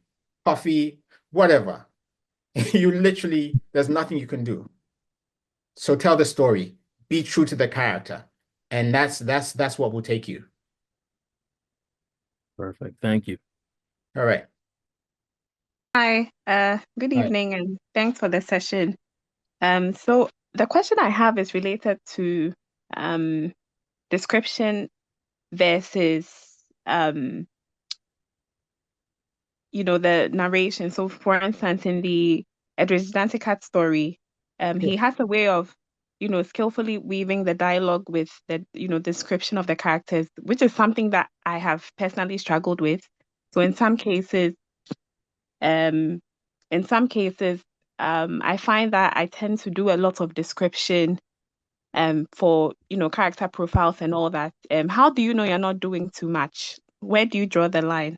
coffee, whatever. You literally, there's nothing you can do. So tell the story. Be true to the character. And that's what will take you. Perfect. Thank you. All right. Hi, good All right. evening, and thanks for the session. So the question I have is related to um, description versus the narration. So, for instance, in the Edward Danticat story, Yeah. he has a way of, skillfully weaving the dialogue with the, description of the characters, which is something that I have personally struggled with. So, um, in some cases, I find that I tend to do a lot of description for, character profiles and all that. How do you know you're not doing too much? Where do you draw the line?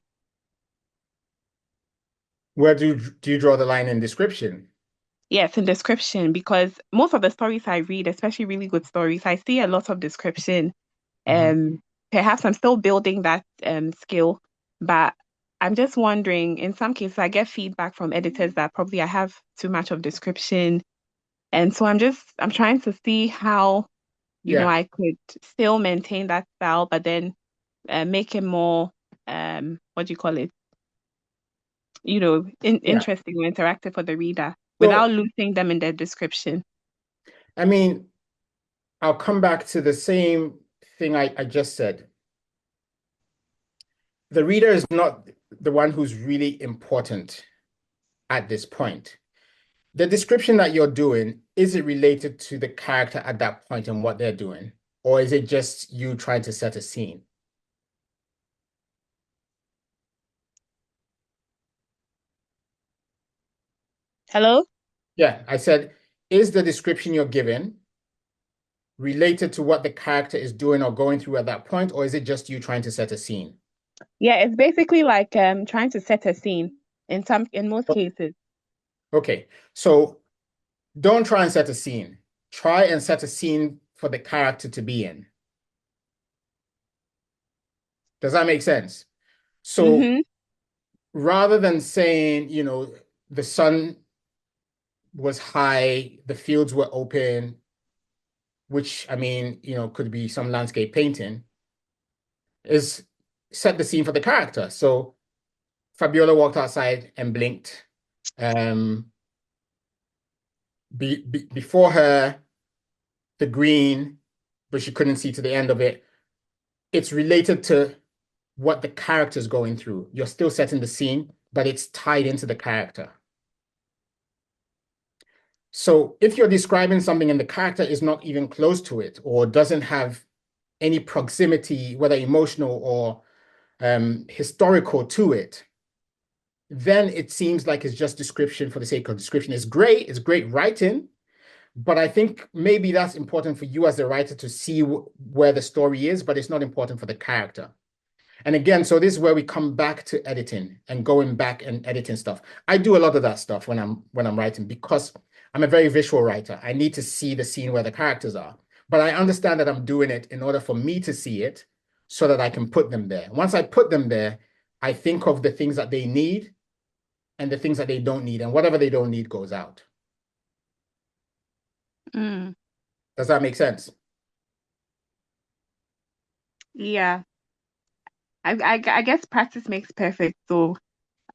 Where do you draw the line in description? Yes, in description, because most of the stories I read, especially really good stories, I see a lot of description. Mhm. Um, Perhaps I'm still building that skill, but I'm just wondering, in some cases, I get feedback from editors that probably I have too much of description. And so I'm trying to see how, Yeah. I could still maintain that style, but then make it more, what do you call it? Yeah. Interesting or interactive for the reader without So, losing them in their description. I mean, I'll come back to the same thing I just said. The reader is not the one who's really important at this point. The description that you're doing, is it related to the character at that point and what they're doing? Or is it just you trying to set a scene? Hello? Yeah, I said, is the description you're giving related to what the character is doing or going through at that point, or is it just you trying to set a scene? Yeah, it's basically like trying to set a scene in most cases. Okay, so don't try and set a scene. Try and set a scene for the character to be in. Does that make sense? So Mm-hmm. rather than saying, the sun was high, the fields were open, which I mean, could be some landscape painting, is set the scene for the character. So Fabiola walked outside and blinked. Um, before her, the green, but she couldn't see to the end of it. It's related to what the character's going through. You're still setting the scene, but it's tied into the character. So if you're describing something and the character is not even close to it or doesn't have any proximity, whether emotional or historical to it, then it seems like it's just description for the sake of description. It's great writing, But I think maybe that's important for you as the writer to see where the story is, but it's not important for the character. And again, so this is where we come back to editing and going back and editing stuff. I do a lot of that stuff when I'm writing because I'm a very visual writer. I need to see the scene where the characters are. But I understand that I'm doing it in order for me to see it so that I can put them there. Once I put them there, I think of the things that they need and the things that they don't need, and whatever they don't need goes out. Mm, Does that make sense? yeah. I guess practice makes perfect, so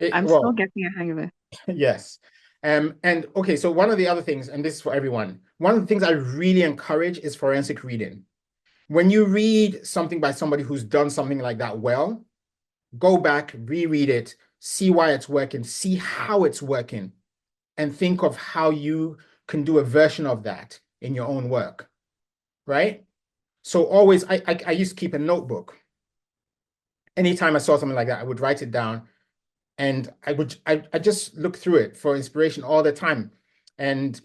I'm still Well, getting a hang of it. yes. And okay, so one of the other things, and this is for everyone, one of the things I really encourage is forensic reading. When you read something by somebody who's done something like that well, go back, reread it, see why it's working, see how it's working, and think of how you can do a version of that in your own work, right? So always, I used to keep a notebook. Anytime I saw something like that, I would write it down, and I just look through it for inspiration all the time, and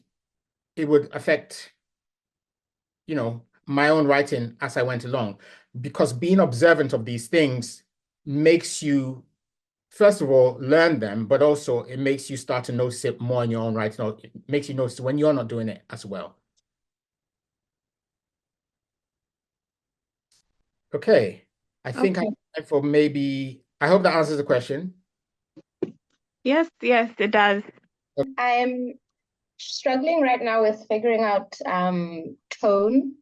it would affect, my own writing as I went along, because being observant of these things makes you, first of all, learn them, but also it makes you start to notice it more in your own writing, or it makes you notice when you're not doing it as well. Okay, I think I Okay. have time for maybe, I hope that answers the question. Yes, it does. I'm struggling right now with figuring out tone,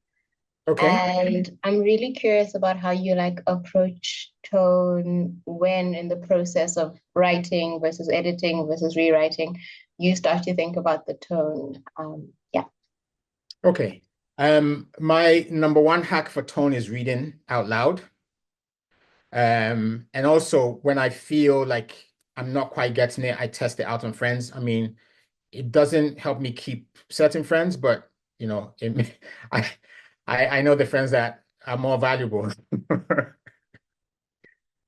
Okay. and I'm really curious about how you like approach tone when in the process of writing versus editing versus rewriting, you start to think about the tone. Yeah. Okay. My number one hack for tone is reading out loud. And also when I feel like I'm not quite getting it, I test it out on friends. I mean, it doesn't help me keep certain friends, but I I know the friends that are more valuable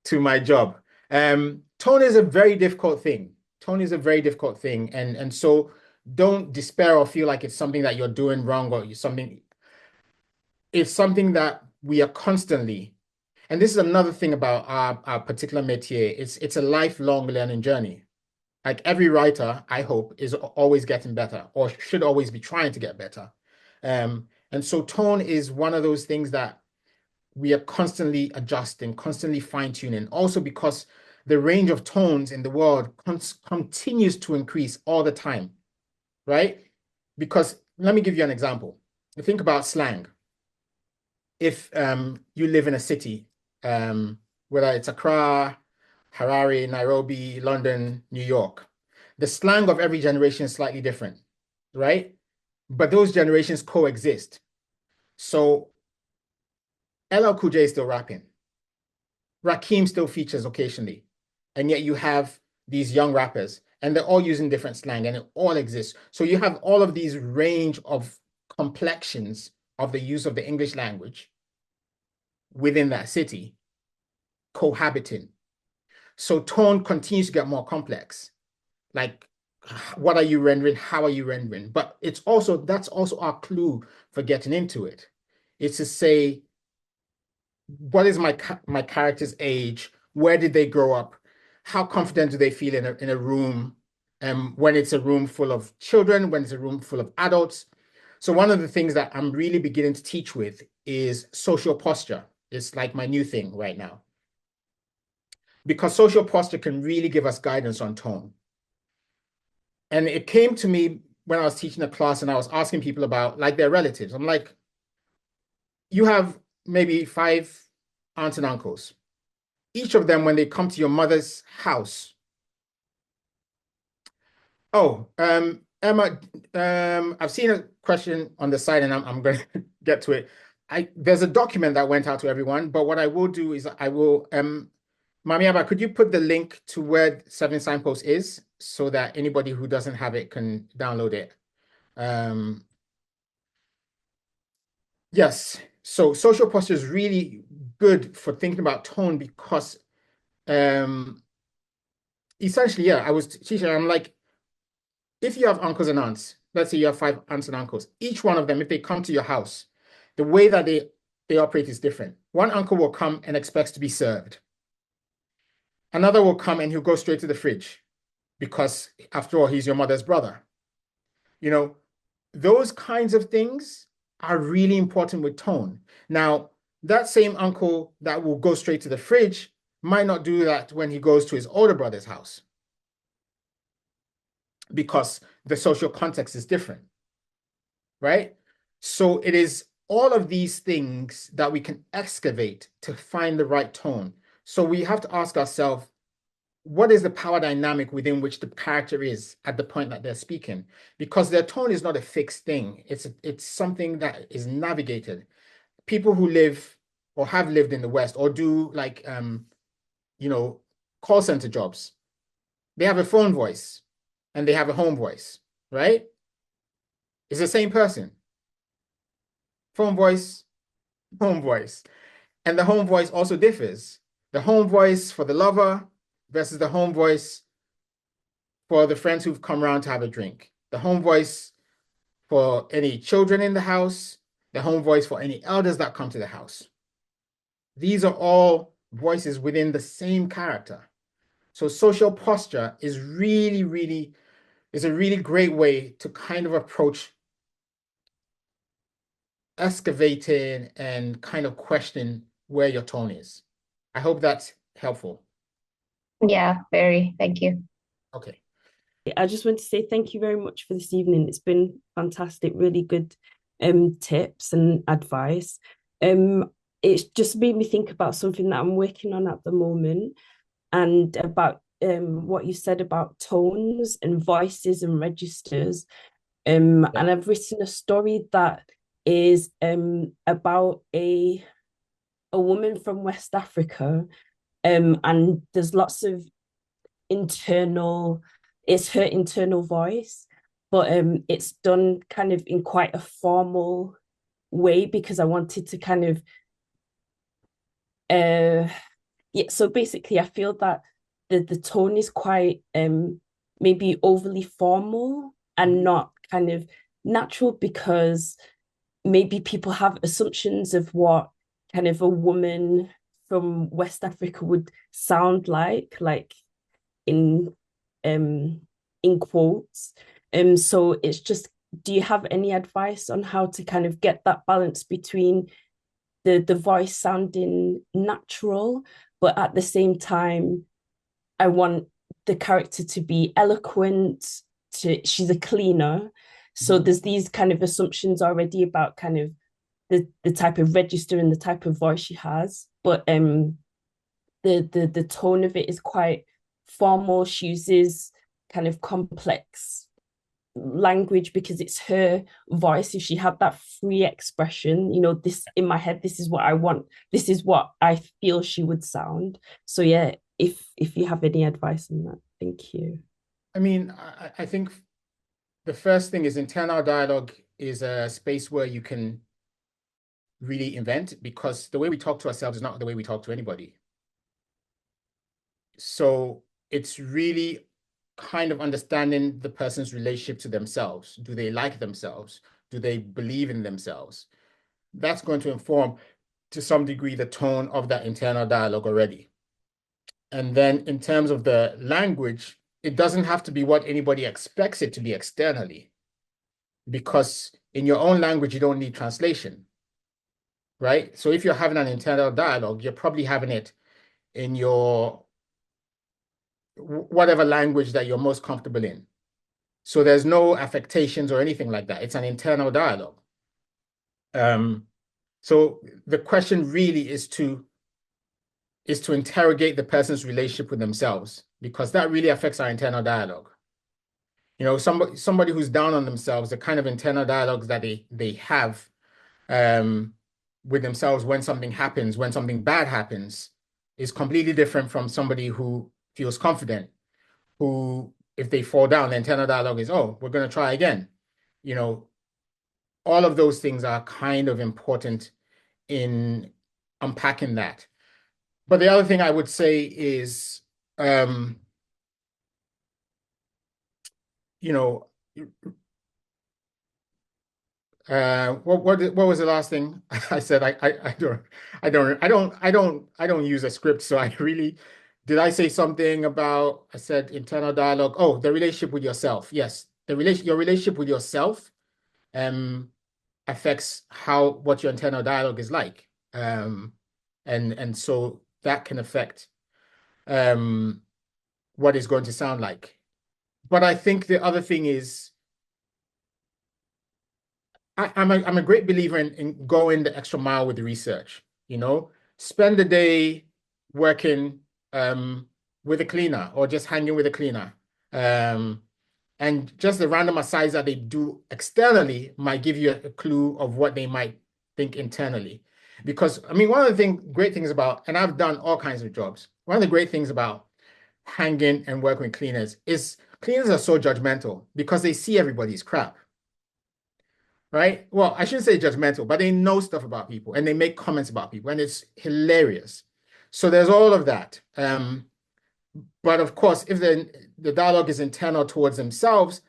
to my job. Tone is a very difficult thing. Tone is a very difficult thing, and so don't despair or feel like it's something that you're doing wrong or something. It's something that we are constantly, and this is another thing about our particular métier. It's a lifelong learning journey. Like every writer, I hope, is always getting better or should always be trying to get better. And so tone is one of those things that we are constantly adjusting, constantly fine-tuning. Also because the range of tones in the world continues to increase all the time, right? Because let me give you an example. Think about slang. If you live in a city, whether it's Accra, Harare, Nairobi, London, New York, the slang of every generation is slightly different, right? But those generations coexist. So LL Cool J is still rapping. Rakim still features occasionally. And yet you have these young rappers and they're all using different slang and it all exists. So you have all of these range of complexions of the use of the English language within that city cohabiting. So tone continues to get more complex. Like, what are you rendering? How are you rendering? But that's also our clue for getting into it. It's to say, what is my character's age? Where did they grow up? How confident do they feel in a room? When it's a room full of children, when it's a room full of adults. So one of the things that I'm really beginning to teach with is social posture. It's like my new thing right now. Because social posture can really give us guidance on tone. And it came to me when I was teaching a class and I was asking people about like their relatives. I'm like, you have maybe 5 aunts and uncles. Each of them, when they come to your mother's house. Oh, Emma, I've seen a question on the side and I'm going to get to it. There's a document that went out to everyone, but what I will do is I will, Mami Abba, could you put the link to where Seven Signposts is so that anybody who doesn't have it can download it? Yes. So social posture is really good for thinking about tone because essentially, yeah, I was teaching, I'm like, if you have uncles and aunts, let's say you have 5 aunts and uncles. Each one of them, if they come to your house, the way that they operate is different. One uncle will come and expects to be served. Another will come and he'll go straight to the fridge because, after all, he's your mother's brother. You know, those kinds of things are really important with tone. Now, that same uncle that will go straight to the fridge might not do that when he goes to his older brother's house because the social context is different, right? So it is all of these things that we can excavate to find the right tone. So we have to ask ourselves, what is the power dynamic within which the character is at the point that they're speaking? Because their tone is not a fixed thing. It's something that is navigated. People who live or have lived in the West or do like call center jobs, they have a phone voice and they have a home voice, right? It's the same person. Phone voice, home voice. And the home voice also differs. The home voice for the lover versus the home voice for the friends who've come around to have a drink. The home voice for any children in the house, the home voice for any elders that come to the house. These are all voices within the same character. So social posture is really, really, is a really great way to kind of approach excavating and kind of question where your tone is. I hope that's helpful. Yeah, very. Thank you. Okay. I just want to say thank you very much for this evening. It's been fantastic, really good tips and advice. It's just made me think about something that I'm working on at the moment and about what you said about tones and voices and registers. And I've written a story that is about a woman from West Africa. And there's lots of it's her internal voice, but it's done kind of in quite a formal way because I wanted to kind of so basically I feel that the tone is quite maybe overly formal and not kind of natural because maybe people have assumptions of what kind of a woman from West Africa would sound like in quotes. So it's just, do you have any advice on how to kind of get that balance between the voice sounding natural, but at the same time, I want the character to be eloquent, she's a cleaner. So there's these kind of assumptions already about kind of the type of register and the type of voice she has. But the tone of it is quite formal. She uses kind of complex language because it's her voice. If she had that free expression, this in my head, this is what I want, this is what I feel she would sound. So yeah, if you have any advice on that, thank you. I mean, I think the first thing is internal dialogue is a space where you can really invent, because the way we talk to ourselves is not the way we talk to anybody. So it's really kind of understanding the person's relationship to themselves. Do they like themselves? Do they believe in themselves? That's going to inform, to some degree, the tone of that internal dialogue already. And then in terms of the language, it doesn't have to be what anybody expects it to be externally, because in your own language, you don't need translation, right? So if you're having an internal dialogue, you're probably having it in your whatever language that you're most comfortable in. So there's no affectations or anything like that. It's an internal dialogue. So the question really is to interrogate the person's relationship with themselves, because that really affects our internal dialogue. Somebody who's down on themselves, the kind of internal dialogues that they have with themselves when something happens, when something bad happens, is completely different from somebody who feels confident, who, if they fall down, the internal dialogue is, oh, we're going to try again. All of those things are kind of important in unpacking that. But the other thing I would say is, What was the last thing I said? I don't use a script, so I really did I say something about I said internal dialogue. Oh, the relationship with yourself. Yes, your relationship with yourself affects what your internal dialogue is like. And so that can affect what it's going to sound like. But I think the other thing is I'm a great believer in going the extra mile with the research, spend the day working with a cleaner or just hanging with a cleaner. And just the random asides that they do externally might give you a clue of what they might think internally. Because I mean, one of the great things about, and I've done all kinds of jobs, one of the great things about hanging and working with cleaners is cleaners are so judgmental because they see everybody's crap. Right? Well, I shouldn't say judgmental, but they know stuff about people and they make comments about people, and it's hilarious. So there's all of that. But of course, if the dialogue is internal towards themselves,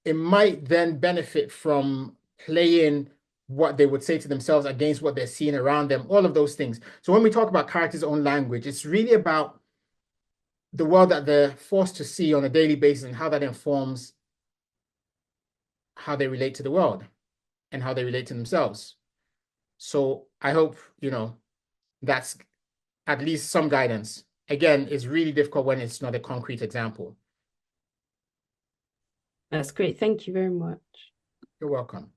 it might then benefit from playing what they would say to themselves against what they're seeing around them, all of those things. So when we talk about characters' own language, it's really about the world that they're forced to see on a daily basis and how that informs how they relate to the world and how they relate to themselves. So I hope, that's at least some guidance. Again, it's really difficult when it's not a concrete example. That's great. Thank you very much. You're welcome.